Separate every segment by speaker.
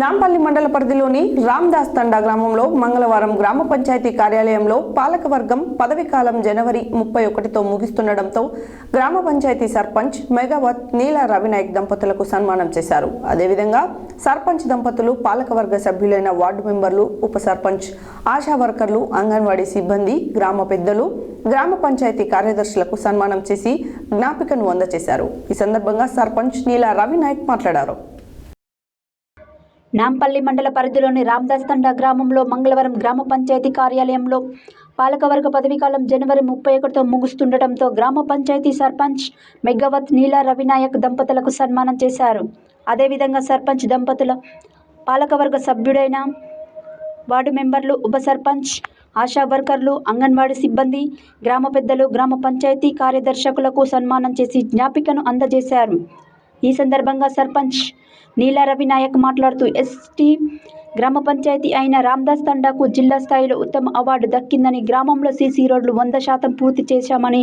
Speaker 1: నాంపల్లి మండల పరిధిలోని రామ్దాస్ తండా గ్రామంలో మంగళవారం గ్రామ పంచాయతీ కార్యాలయంలో పాలకవర్గం పదవీకాలం జనవరి 31తో ముగిస్తుండటంతో గ్రామ పంచాయతీ సర్పంచ్ మెగావత్ నీలా రవినాయక్ దంపతులకు సన్మానం చేశారు. అదేవిధంగా సర్పంచ్ దంపతులు పాలకవర్గ సభ్యులైన వార్డు మెంబర్లు, ఉప సర్పంచ్, ఆశా వర్కర్లు, అంగన్వాడీ సిబ్బంది, గ్రామ పెద్దలు, గ్రామ పంచాయతీ కార్యదర్శులకు సన్మానం చేసి జ్ఞాపికను అందజేశారు. ఈ సందర్భంగా సర్పంచ్ నీలా రవినాయక్ మాట్లాడారు.
Speaker 2: నాంపల్లి మండల పరిధిలోని రామ్దాస్ తండా గ్రామంలో మంగళవారం గ్రామ పంచాయతీ కార్యాలయంలో పాలకవర్గ పదవీకాలం జనవరి 31తో ముగుస్తుండటంతో గ్రామ పంచాయతీ సర్పంచ్ మెగావత్ నీలా రవినాయక్ దంపతులకు సన్మానం చేశారు. అదేవిధంగా సర్పంచ్ దంపతుల పాలకవర్గ సభ్యుడైన వార్డు మెంబర్లు, ఉప సర్పంచ్, ఆశా వర్కర్లు, అంగన్వాడీ సిబ్బంది, గ్రామ పెద్దలు, గ్రామ పంచాయతీ కార్యదర్శకులకు సన్మానం చేసి జ్ఞాపికను అందజేశారు. ఈ సందర్భంగా సర్పంచ్ నీలా రవినాయక్ మాట్లాడుతూ ఎస్టీ గ్రామ పంచాయతీ అయిన రామ్దాస్ తండాకు జిల్లా స్థాయిలో ఉత్తమ అవార్డు దక్కిందని, గ్రామంలో సీసీ రోడ్లు 100% పూర్తి చేశామని,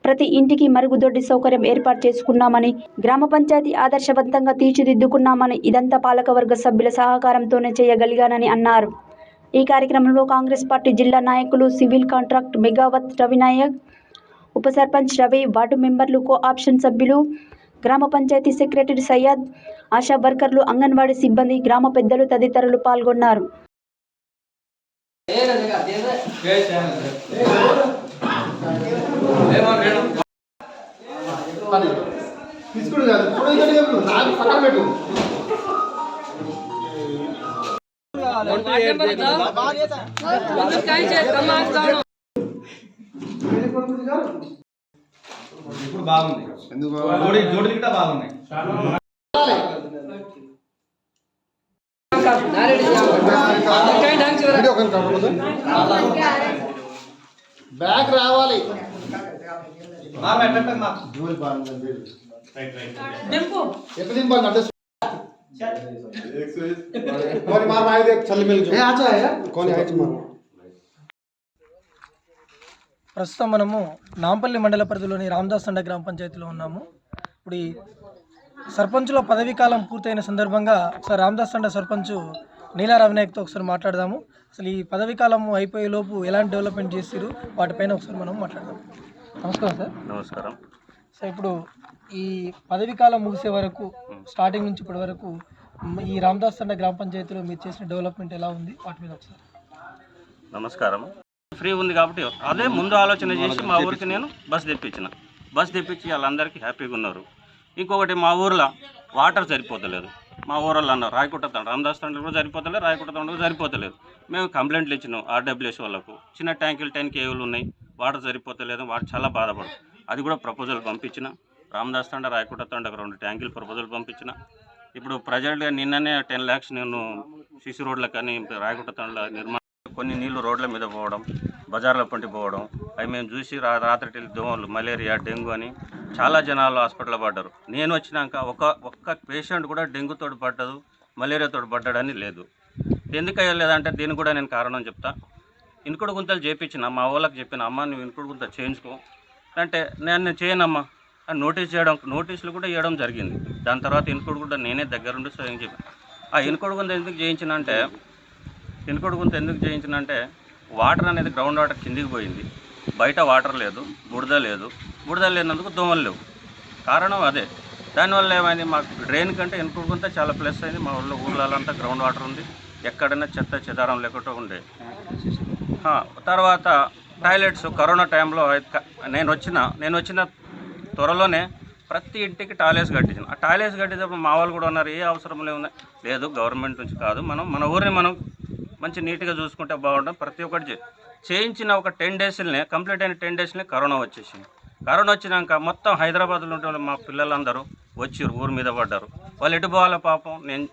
Speaker 2: ప్రతి ఇంటికి మరుగుదొడ్డి సౌకర్యం ఏర్పాటు చేసుకున్నామని, గ్రామ పంచాయతీ ఆదర్శవంతంగా తీర్చిదిద్దుకున్నామని, ఇదంతా పాలకవర్గ సభ్యుల సహకారంతోనే చేయగలిగానని అన్నారు. ఈ కార్యక్రమంలో కాంగ్రెస్ పార్టీ జిల్లా నాయకులు, సివిల్ కాంట్రాక్ట్ మెగావత్ రవినాయక్, ఉప సర్పంచ్ రవి, వార్డు మెంబర్లు, కోఆప్షన్ సభ్యులు, గ్రామ పంచాయతీ సెక్రటరీ సయ్యద్, ఆశా వర్కర్లు, అంగన్వాడీ సిబ్బంది, గ్రామ పెద్దలు తదితరులు పాల్గొన్నారు.
Speaker 3: ఇప్పుడు బాగుంది. జోడి గిట్ట బాగున్నాయి.
Speaker 4: బ్యాక్ రావాలి.
Speaker 5: ప్రస్తుతం మనము నాంపల్లి మండల పరిధిలోని రామ్దాస్ తండా గ్రామ పంచాయతీలో ఉన్నాము. ఇప్పుడు ఈ సర్పంచ్లో పదవీ కాలం పూర్తయిన సందర్భంగా ఒకసారి రామ్దాస్ తండా సర్పంచ్ నీలా రవినాయక్తో ఒకసారి మాట్లాడదాము. అసలు ఈ పదవీ కాలం అయిపోయే లోపు ఎలాంటి డెవలప్మెంట్ చేసిరు వాటిపైన ఒకసారి మనం మాట్లాడదాం. నమస్కారం సార్.
Speaker 6: నమస్కారం
Speaker 5: సార్, ఇప్పుడు ఈ పదవీ కాలం ముగిసే వరకు, స్టార్టింగ్ నుంచి ఇప్పటి వరకు ఈ రామ్దాస్ తండా గ్రామ పంచాయతీలో మీరు చేసిన డెవలప్మెంట్ ఎలా ఉంది వాటి మీద ఒకసారి.
Speaker 6: నమస్కారం. ఫ్రీ ఉంది కాబట్టి అదే ముందు ఆలోచన చేసి మా ఊరికి నేను బస్ తెప్పించి వాళ్ళందరికీ హ్యాపీగా ఉన్నారు. ఇంకొకటి, మా ఊర్లో వాటర్ సరిపోతలేదు. మా ఊళ్ళో అన్నారు రాయకుట్ట తండ, రామదాస్ తండ కూడా సరిపోతలేదు, రాయకుట్ట తండ కూడా సరిపోతలేదు. మేము కంప్లైంట్లు ఇచ్చినాం ఆర్డబ్ల్యూఎస్ వాళ్ళకు. చిన్న ట్యాంకులు 10 కేవీలు ఉన్నాయి, వాటర్ సరిపోతలేదు. వాడు చాలా బాధపడు. అది కూడా ప్రపోజల్ పంపించిన. రామదాస్ తండ, రాయకుట్ట తండకు 2 ట్యాంకులు ప్రపోజల్ పంపించిన. ఇప్పుడు ప్రజెంట్గా నిన్ననే 10 lakhs నేను సిసి రోడ్లకు కానీ రాయకుట్ట తండ నిర్మాణం, కొన్ని నీళ్లు రోడ్ల మీద పోవడం, బజార్ల పంటి పోవడం, అవి మేము చూసి రాత్రి దోమలు, మలేరియా, డెంగ్యూ అని చాలా జనాలు హాస్పిటల్లో పడ్డారు. నేను వచ్చినాక ఒక్క పేషెంట్ కూడా డెంగ్యూతో పడ్డదు, మలేరియాతో పడ్డాడని లేదు. ఎందుకు అయ్యలేదంటే దీనికి కూడా నేను కారణం చెప్తా. ఇనుకుడు గుంతలు చేయించిన, మా వాళ్ళకి చెప్పిన, అమ్మ నువ్వు ఇనుకుడు గుంత చేయించుకో అంటే నేను చేయనమ్మా అని నోటీసులు కూడా ఇవ్వడం జరిగింది. దాని తర్వాత ఇనుకుడు గుంత నేనే దగ్గరుండి స్వయం చెప్పాను. ఆ ఇనుకుడు గుంత ఎందుకు చేయించినంటే వాటర్ అనేది గ్రౌండ్ వాటర్ కిందికి పోయింది, బయట వాటర్ లేదు, బురద లేనందుకు దోమలు లేవు. కారణం అదే. దానివల్ల ఏమైంది, మాకు డ్రైన్ కంటే ఇనుకుంటే చాలా ప్లస్ అయింది. మా ఊళ్ళంతా గ్రౌండ్ వాటర్ ఉంది, ఎక్కడైనా చెత్త చెదారం లేకుండా ఉండే. తర్వాత టాయిలెట్స్ కరోనా టైంలో నేను వచ్చిన త్వరలోనే ప్రతి ఇంటికి టాయిలెట్స్ కట్టించాను. ఆ టాయిలెట్స్ కట్టినప్పుడు మా వాళ్ళు కూడా ఉన్నారు, ఏ అవసరం లేదు గవర్నమెంట్ నుంచి కాదు, మన ఊరిని మనం మంచి నీట్గా చూసుకుంటే బాగుంటాం. ప్రతి ఒక్కటి చేయించిన ఒక 10 daysనే, కంప్లీట్ అయిన 10 daysనే కరోనా వచ్చేసింది. కరోనా వచ్చినాక మొత్తం హైదరాబాద్లో ఉంటే మా పిల్లలందరూ వచ్చి ఊరి మీద పడ్డారు. వాళ్ళు ఎటు పోవాలో పాపం. నేను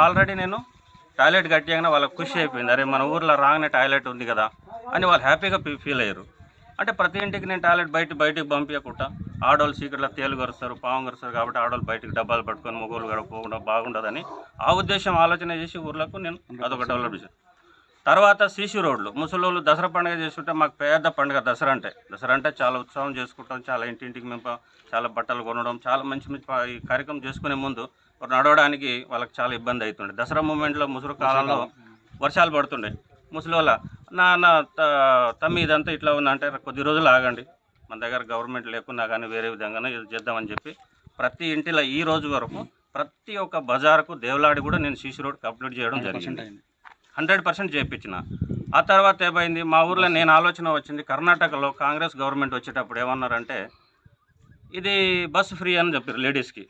Speaker 6: ఆల్రెడీ నేను టాయిలెట్ కట్టిగానే వాళ్ళకి ఖుషి అయిపోయింది, అరే మన ఊర్లో రాగానే టాయిలెట్ ఉంది కదా అని వాళ్ళు హ్యాపీగా ఫీల్ అయ్యారు. అంటే ప్రతి ఇంటికి నేను టాయిలెట్ బయటికి పంపించకుండా, ఆడవాళ్ళు సీక్రెట్లో తేలు కరుస్తారు, పాము కరుస్తారు కాబట్టి ఆడవాళ్ళు బయటికి డబ్బాలు పట్టుకొని మొగోళ్ళు గడపకుండా బాగుండదని ఆ ఉద్దేశం ఆలోచన చేసి ఊర్లకు నేను అదొక డెవలప్ చేశాను. తర్వాత సీసీ రోడ్లు, ముసలోళ్ళు దసరా పండుగ చేసుకుంటే మాకు పెద్ద పండుగ దసరా అంటే చాలా ఉత్సాహం చేసుకుంటాం. చాలా ఇంటింటికి మేము చాలా బట్టలు కొనడం, చాలా మంచి ఈ కార్యక్రమం చేసుకునే ముందు నడవడానికి వాళ్ళకి చాలా ఇబ్బంది అవుతుండే. దసరా మూమెంట్లో ముసురు కాలంలో వర్షాలు పడుతుండే. ముసలి వాళ్ళ నాన్న తమ్మి ఇదంతా ఇట్లా ఉందంటే కొద్ది రోజులు ఆగండి, మన దగ్గర గవర్నమెంట్ లేకున్నా కానీ వేరే విధంగానే ఇది చేద్దామని చెప్పి ప్రతి ఇంటిలో ఈ రోజు వరకు ప్రతి ఒక్క బజార్కు దేవులాడి కూడా నేను సీసీ రోడ్ కంప్లీట్ చేయడం జరిగింది. 100% చేయించిన. ఆ తర్వాత ఏమైంది, మా ఊర్లో నేను ఆలోచన వచ్చింది, కర్ణాటకలో కాంగ్రెస్ గవర్నమెంట్ వచ్చేటప్పుడు ఏమన్నారంటే ఇది బస్ ఫ్రీ అని చెప్పారు లేడీస్కి.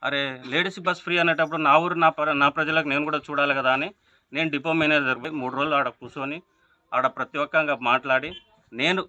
Speaker 6: అరే లేడీస్ బస్ ఫ్రీ అనేటప్పుడు నా ఊరు నా ప్రజలకు నేను కూడా చూడాలి కదా అని నేను డిపో మేనేజర్ పోయి 3 రోజులు ఆడ కూర్చొని ఆడ ప్రతి ఒక్కగా మాట్లాడి నేను